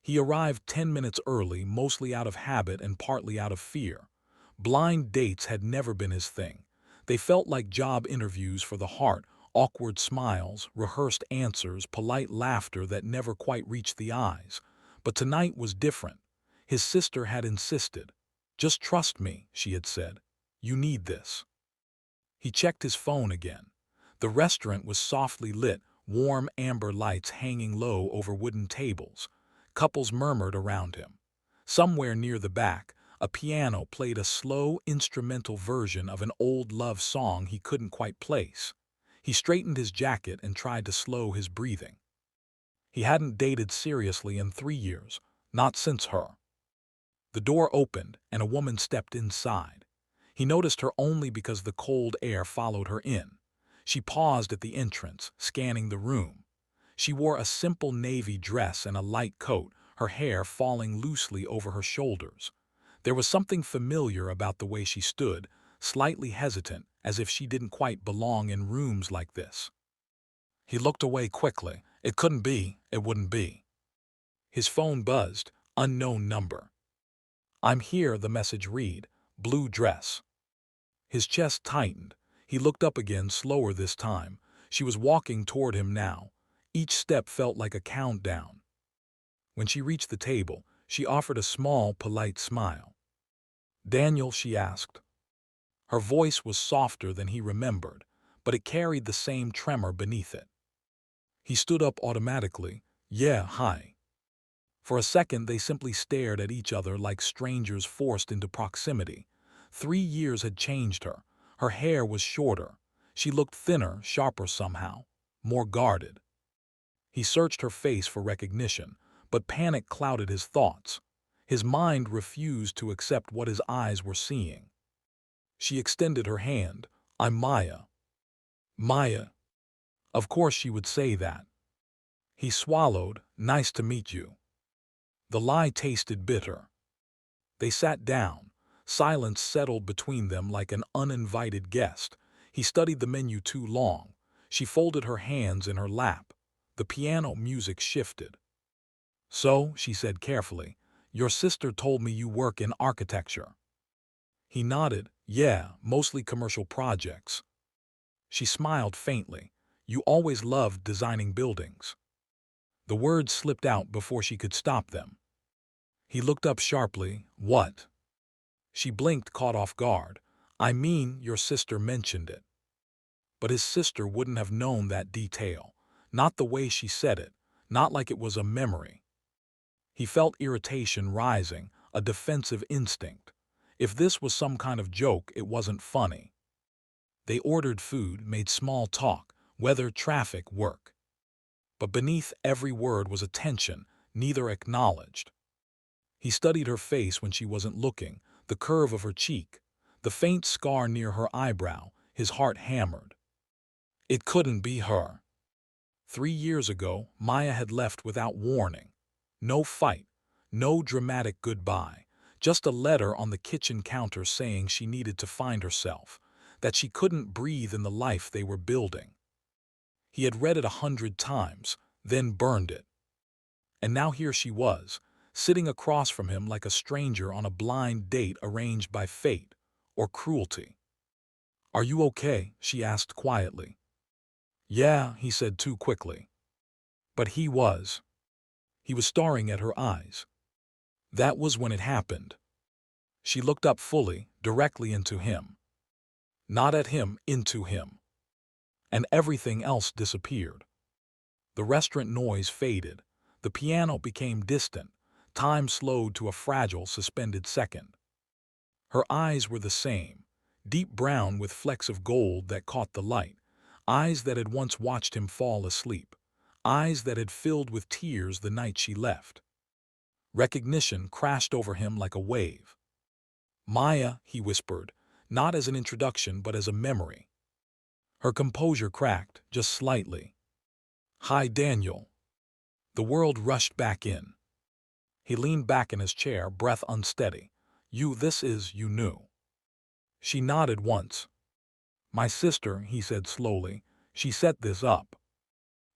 He arrived 10 minutes early, mostly out of habit and partly out of fear. Blind dates had never been his thing. They felt like job interviews for the heart, awkward smiles, rehearsed answers, polite laughter that never quite reached the eyes. But tonight was different. His sister had insisted. "Just trust me," she had said. "You need this." He checked his phone again. The restaurant was softly lit, warm amber lights hanging low over wooden tables. Couples murmured around him. Somewhere near the back, a piano played a slow, instrumental version of an old love song he couldn't quite place. He straightened his jacket and tried to slow his breathing. He hadn't dated seriously in 3 years, not since her. The door opened and a woman stepped inside. He noticed her only because the cold air followed her in. She paused at the entrance, scanning the room. She wore a simple navy dress and a light coat, her hair falling loosely over her shoulders. There was something familiar about the way she stood, slightly hesitant, as if she didn't quite belong in rooms like this. He looked away quickly. It couldn't be, it wouldn't be. His phone buzzed, unknown number. "I'm here," the message read, "blue dress." His chest tightened. He looked up again, slower this time. She was walking toward him now. Each step felt like a countdown. When she reached the table, she offered a small, polite smile. "Daniel?" she asked. Her voice was softer than he remembered, but it carried the same tremor beneath it. He stood up automatically. "Yeah, hi." For a second they simply stared at each other like strangers forced into proximity. 3 years had changed her. Her hair was shorter. She looked thinner, sharper somehow, more guarded. He searched her face for recognition, but panic clouded his thoughts. His mind refused to accept what his eyes were seeing. She extended her hand. "I'm Maya." Maya. Of course she would say that. He swallowed. "Nice to meet you." The lie tasted bitter. They sat down. Silence settled between them like an uninvited guest. He studied the menu too long. She folded her hands in her lap. The piano music shifted. "So," she said carefully, "your sister told me you work in architecture." He nodded. "Yeah, mostly commercial projects." She smiled faintly. "You always loved designing buildings." The words slipped out before she could stop them. He looked up sharply. "What?" She blinked, caught off guard. "I mean, your sister mentioned it." But his sister wouldn't have known that detail. Not the way she said it. Not like it was a memory. He felt irritation rising, a defensive instinct. If this was some kind of joke, it wasn't funny. They ordered food, made small talk, weather, traffic, work. But beneath every word was a tension, neither acknowledged. He studied her face when she wasn't looking, the curve of her cheek, the faint scar near her eyebrow. His heart hammered. It couldn't be her. 3 years ago, Maya had left without warning. No fight, no dramatic goodbye, just a letter on the kitchen counter saying she needed to find herself, that she couldn't breathe in the life they were building. He had read it 100 times, then burned it. And now here she was, sitting across from him like a stranger on a blind date arranged by fate or cruelty. "Are you okay?" she asked quietly. "Yeah," he said too quickly. But he was. He was staring at her eyes. That was when it happened. She looked up fully, directly into him. Not at him, into him. And everything else disappeared. The restaurant noise faded. The piano became distant. Time slowed to a fragile, suspended second. Her eyes were the same, deep brown with flecks of gold that caught the light, eyes that had once watched him fall asleep, eyes that had filled with tears the night she left. Recognition crashed over him like a wave. "Maya," he whispered, not as an introduction but as a memory. Her composure cracked, just slightly. "Hi, Daniel." The world rushed back in. He leaned back in his chair, breath unsteady. You knew." She nodded once. "My sister," he said slowly, "she set this up."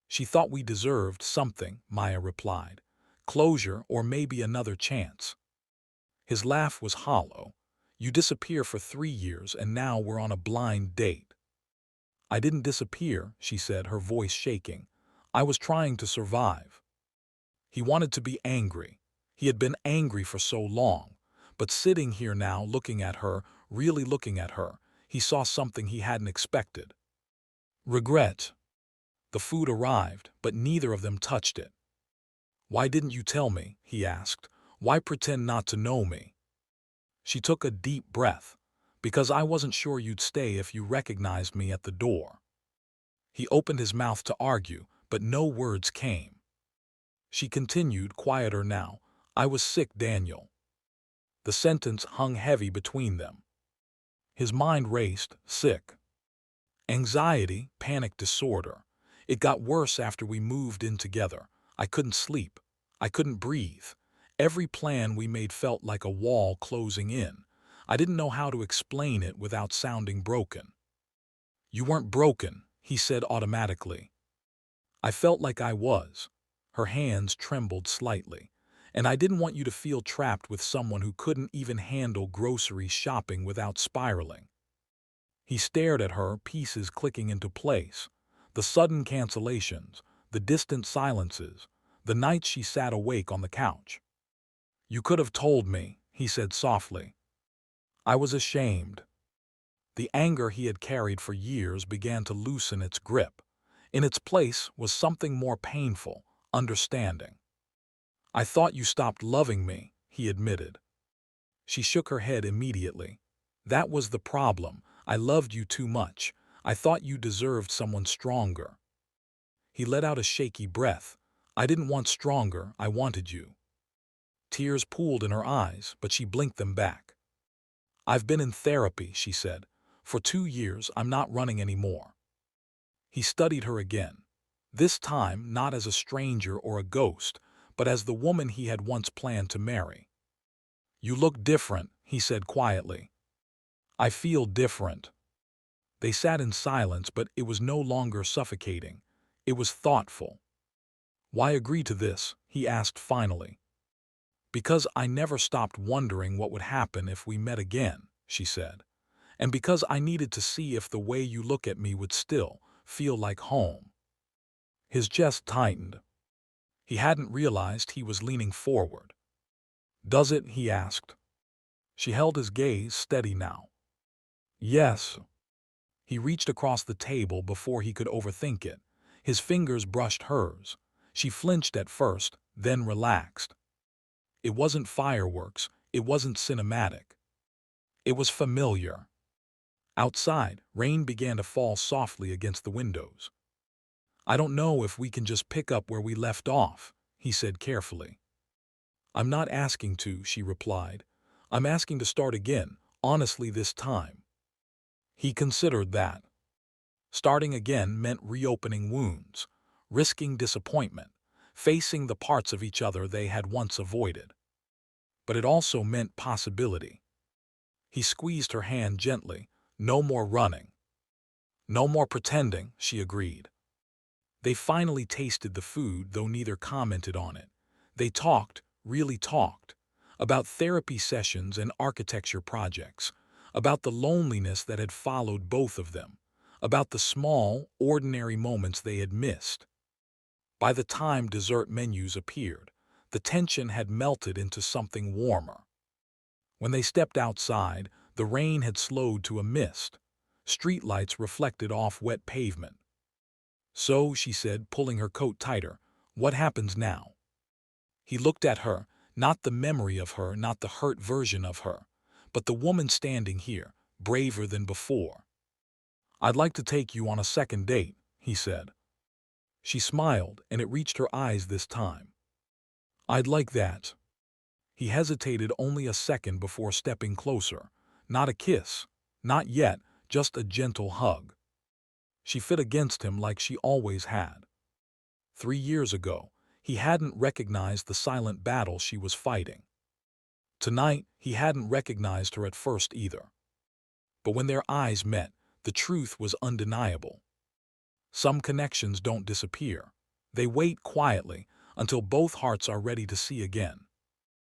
"She thought we deserved something," Maya replied. Closure or maybe another chance. His laugh was hollow. You disappear for 3 years and now we're on a blind date. I didn't disappear, she said, her voice shaking. I was trying to survive. He wanted to be angry. He had been angry for so long. But sitting here now, looking at her, really looking at her, he saw something he hadn't expected. Regret. The food arrived, but neither of them touched it. Why didn't you tell me? He asked. Why pretend not to know me? She took a deep breath. Because I wasn't sure you'd stay if you recognized me at the door. He opened his mouth to argue, but no words came. She continued, quieter now. I was sick, Daniel. The sentence hung heavy between them. His mind raced, sick. Anxiety, panic disorder. It got worse after we moved in together. I couldn't sleep. I couldn't breathe. Every plan we made felt like a wall closing in. I didn't know how to explain it without sounding broken. You weren't broken, he said automatically. I felt like I was. Her hands trembled slightly. And I didn't want you to feel trapped with someone who couldn't even handle grocery shopping without spiraling. He stared at her, pieces clicking into place. The sudden cancellations, the distant silences, the nights she sat awake on the couch. You could have told me, he said softly. I was ashamed. The anger he had carried for years began to loosen its grip. In its place was something more painful, understanding. I thought you stopped loving me, he admitted. She shook her head immediately. That was the problem. I loved you too much. I thought you deserved someone stronger. He let out a shaky breath. I didn't want stronger, I wanted you. Tears pooled in her eyes, but she blinked them back. I've been in therapy, she said. For 2 years, I'm not running anymore. He studied her again. This time, not as a stranger or a ghost, but as the woman he had once planned to marry. You look different, he said quietly. I feel different. They sat in silence, but it was no longer suffocating. It was thoughtful. Why agree to this? He asked finally. Because I never stopped wondering what would happen if we met again, she said. And because I needed to see if the way you look at me would still feel like home. His chest tightened. He hadn't realized he was leaning forward. Does it? He asked. She held his gaze steady now. Yes. He reached across the table before he could overthink it. His fingers brushed hers. She flinched at first, then relaxed. It wasn't fireworks. It wasn't cinematic. It was familiar. Outside, rain began to fall softly against the windows. I don't know if we can just pick up where we left off, he said carefully. I'm not asking to, she replied. I'm asking to start again, honestly this time. He considered that. Starting again meant reopening wounds, risking disappointment, facing the parts of each other they had once avoided. But it also meant possibility. He squeezed her hand gently. No more running. No more pretending, she agreed. They finally tasted the food, though neither commented on it. They talked, really talked, about therapy sessions and architecture projects, about the loneliness that had followed both of them, about the small, ordinary moments they had missed. By the time dessert menus appeared, the tension had melted into something warmer. When they stepped outside, the rain had slowed to a mist. Streetlights reflected off wet pavement. So, she said, pulling her coat tighter, what happens now? He looked at her, not the memory of her, not the hurt version of her, but the woman standing here, braver than before. I'd like to take you on a second date, he said. She smiled, and it reached her eyes this time. I'd like that. He hesitated only a second before stepping closer. Not a kiss, not yet, just a gentle hug. She fit against him like she always had. 3 years ago, he hadn't recognized the silent battle she was fighting. Tonight, he hadn't recognized her at first either. But when their eyes met, the truth was undeniable. Some connections don't disappear. They wait quietly until both hearts are ready to see again.